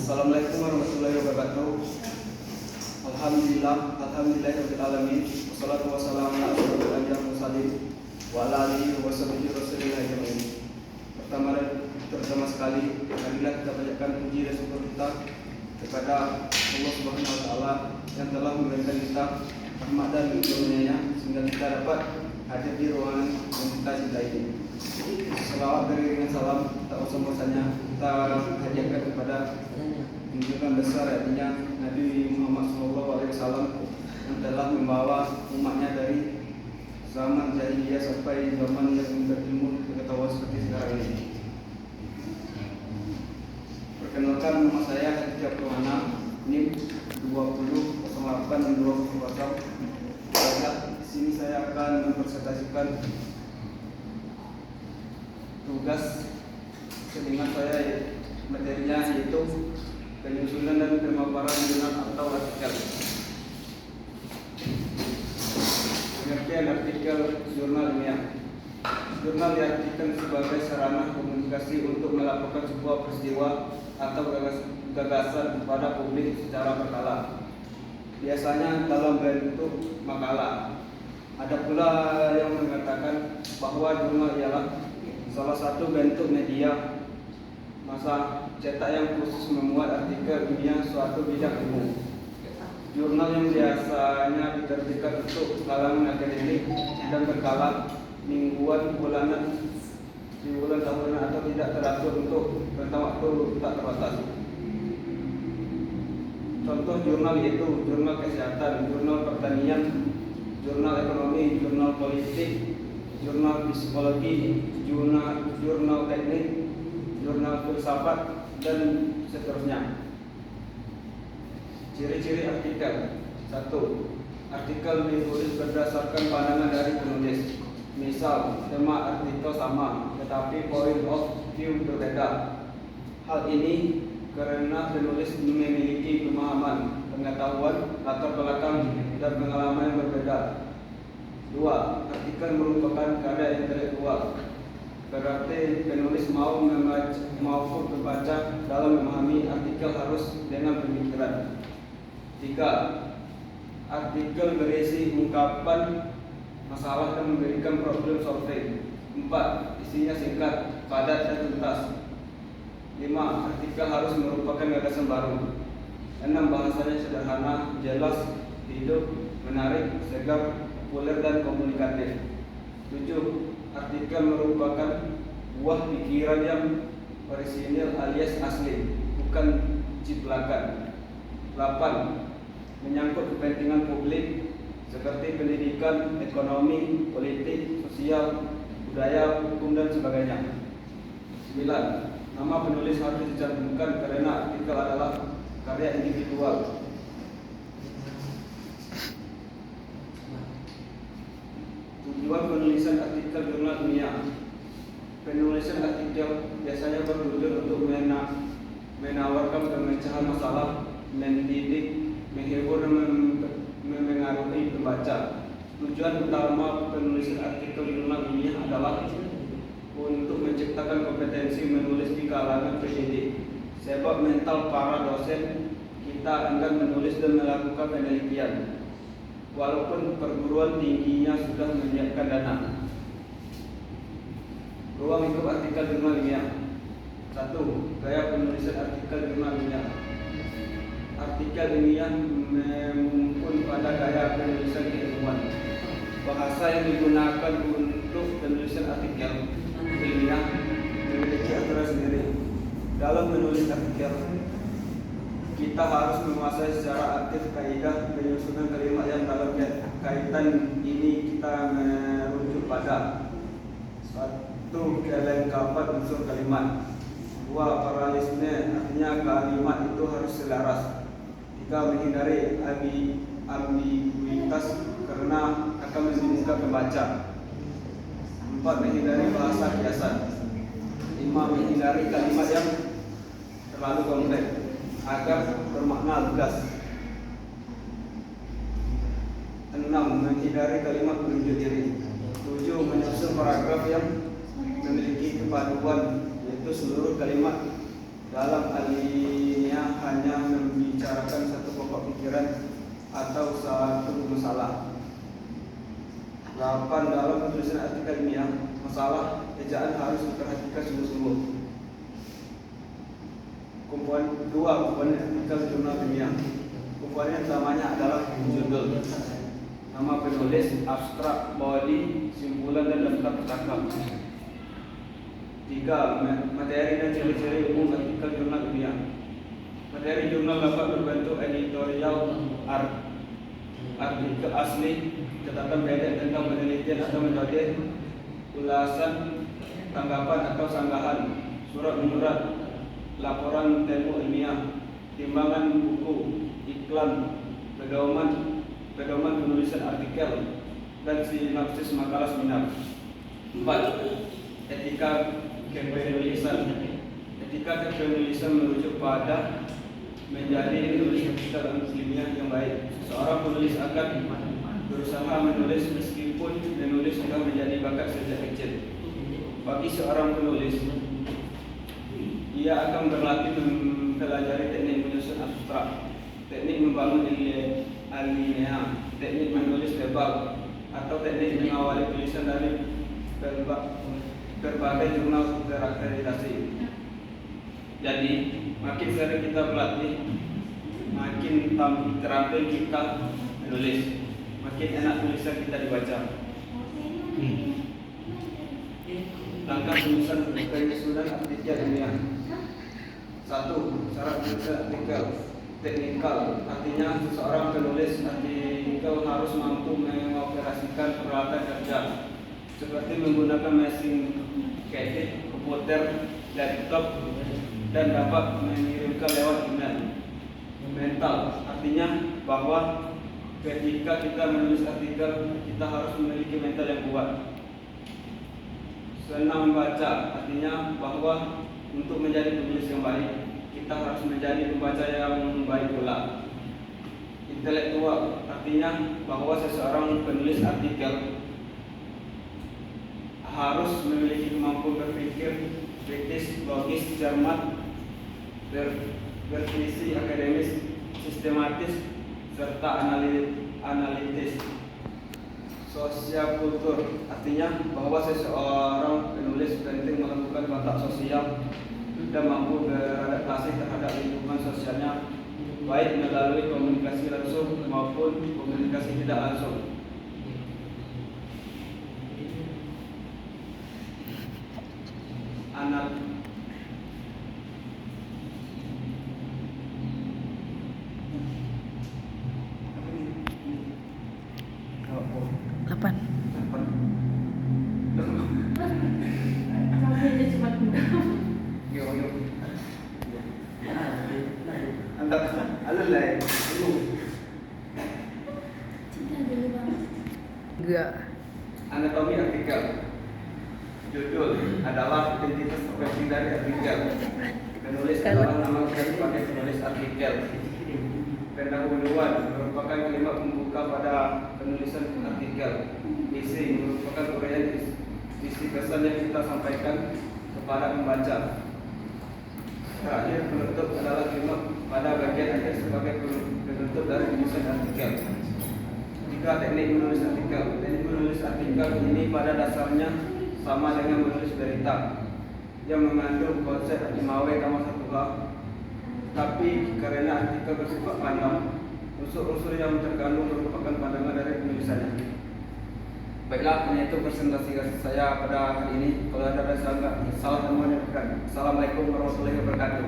Assalamualaikum warahmatullahi wabarakatuh. Alhamdulillahirabbil alamin. Wassalatu wassalamu ala asyrofil anbiya'i wal mursalin wa ala alihi wa sahbihi rasulillah ajmain. Pertama sekali, marilah kita panjatkan puji dan syukur kita kepada Allah Subhanahu wa taala yang telah memberikan kita rahmat dan karunia-Nya sehingga kita dapat hadir di ruangan yang kita cintai ini. Selawat beriringan salam tak usah-usahnya kita hadiahkan kepada junjungan besar artinya Nabi Muhammad SAW yang telah membawa umatnya dari zaman jahiliyah sampai zaman yang berilmu pengetahuan seperti sekarang ini. Perkenalkan, nama saya Hadi Abdurrahman, NIM 200820. Di sini saya akan mempresentasikan tugas seniman saya, materinya yaitu penyusunan dan pemaparan jurnal atau artikel. Pengertian artikel jurnal ilmiah. Jurnal diartikan sebagai sarana komunikasi untuk melaporkan sebuah peristiwa atau gagasan kepada publik secara berkala, biasanya dalam bentuk makalah. Ada pula yang mengatakan bahwa jurnal ialah salah satu bentuk media massa cetak yang khusus memuat artikel ilmiah suatu bidang ilmu. Jurnal yang biasanya diterbitkan untuk kalangan akademik dan berkala mingguan, bulanan, di bulan tahunan atau tidak teratur untuk rentang waktu tak terbatas. Contoh jurnal yaitu jurnal kesehatan, jurnal pertanian, jurnal ekonomi, jurnal politik, jurnal psikologi, jurnal teknik, jurnal filsafat, dan seterusnya. Ciri-ciri artikel. 1. Artikel ditulis berdasarkan pandangan dari penulis. Misal, tema artikel sama, tetapi point of view berbeda. Hal ini karena penulis memiliki pemahaman, pengetahuan, latar belakang, dan pengalaman yang berbeda. 2. Artikel merupakan karya intelektual. Berarti penulis maupun pembaca dalam memahami artikel harus dengan pemikiran. 3. Artikel berisi ungkapan masalah dan memberikan problem solving. 4. Isinya singkat, padat, dan tuntas. 5. Artikel harus merupakan gagasan baru. 6. Bahasanya sederhana, jelas, hidup, menarik, segar, populer, dan komunikatif. 7. Artikel merupakan buah pikiran yang orisinil alias asli, bukan ciplakan. 8. Menyangkut kepentingan publik seperti pendidikan, ekonomi, politik, sosial, budaya, hukum, dan sebagainya. 9. Nama penulis harus dicantumkan karena artikel adalah karya individual. Tujuan penulisan artikel jurnal ilmiah. Penulisan artikel biasanya bertujuan untuk menawarkan pemecahan masalah, mendidik, menghibur, dan memengaruhi pembaca. Tujuan utama penulisan artikel jurnal ilmiah adalah untuk menciptakan kompetensi menulis di kalangan pendidik. Sebab mental para dosen kita enggan menulis dan melakukan penelitian, walaupun perguruan tingginya sudah menyiapkan dana. Ruang lingkup artikel jurnal ilmiah. 1. Gaya penulisan artikel jurnal ilmiah. Artikel ilmiah mengumpul pada gaya penulisan keilmuan. Bahasa yang digunakan untuk penulisan artikel ilmiah memiliki aturan sendiri. Dalam menulis artikel, kita harus menguasai secara aktif kaidah penyusunan kalimat yang dalam kaitan ini kita merujuk pada 1. Kelengkapan unsur kalimat. 2. Paralelisme, artinya kalimat itu harus selaras. 3. Menghindari ambiguitas karena akan membingungkan pembaca. 4. Menghindari bahasa kiasan. 5. Menghindari kalimat yang terlalu kompleks agar bermakna lugas. 6. Menghindari kalimat penunjuk diri. 7. Menyusun paragraf yang memiliki kepaduan, yaitu seluruh kalimat dalam alinea hanya membicarakan satu pokok pikiran atau satu masalah. 8. Dalam penulisan artikel ilmiah, masalah ejaan harus diperhatikan sungguh-sungguh. Komponen artikel jurnal ilmiah. Komponen utamanya adalah judul, nama penulis, abstrak, body, simpulan dan daftar percakap. 3. Materi dan ciri-ciri umum artikel jurnal ilmiah. Materi jurnal dapat berbentuk editorial, artikel asli, catatan pendek tentang penelitian atau metode, ulasan, tanggapan atau sanggahan, surat menyurat, laporan temu ilmiah, timbangan buku, iklan, pedoman penulisan artikel, dan sinopsis makalah seminar. 4. Etika kepenulisan. Etika kepenulisan merujuk pada menjadi penulis artikel ilmiah yang baik. Seorang penulis akan berusaha menulis meskipun menulis sudah menjadi bakat sejak kecil. Bagi seorang penulis, ia akan berlatih mempelajari teknik menyusun abstrak, teknik membangun alinea, teknik menulis verbal, atau teknik mengawali tulisan dari berbagai jurnal terakreditasi. Jadi, makin sering kita berlatih, makin terampil kita menulis, makin enak tulisan kita dibaca. Langkah penyusunan artikel ilmiah. 1. Syarat penulisan artikel teknikal, artinya seorang penulis artikel harus mampu mengoperasikan peralatan kerja seperti menggunakan mesin ketik, komputer, laptop, dan dapat mengirimkan lewat email. Mental, artinya bahwa ketika kita menulis artikel, kita harus memiliki mental yang kuat. Senang membaca, artinya bahwa untuk menjadi penulis yang baik, kita harus menjadi pembaca yang baik pula. Intelektual, artinya bahwa seseorang penulis artikel harus memiliki kemampuan berpikir kritis, logis, cermat, bervisi akademis, sistematis, serta analitis. Sosial kultur, artinya bahwa seseorang penulis penting melakukan kontak sosial dan mampu beradaptasi terhadap lingkungan sosialnya, baik melalui komunikasi langsung maupun komunikasi tidak langsung. Anatomi artikel. Judul adalah identitas terpenting dari artikel. Penulis adalah nama kita sebagai penulis artikel. Pendahuluan merupakan kalimat pembuka pada penulisan artikel. Isi merupakan uraian isi pesan yang kita sampaikan kepada pembaca. Terakhir, penutup adalah kalimat pada bagian akhir sebagai penutup dari penulisan artikel. 3. Teknik menulis artikel. Teknik menulis artikel ini pada dasarnya sama dengan menulis berita yang mengandung konsep 5W sama 1H. Tapi karena artikel bersifat panjang, unsur-unsur yang terkandung merupakan pandangan dari penulisannya. Baiklah, hanya itu presentasi saya pada hari ini. Kalau ada salah, temuan yang berkenan. Assalamualaikum warahmatullahi wabarakatuh.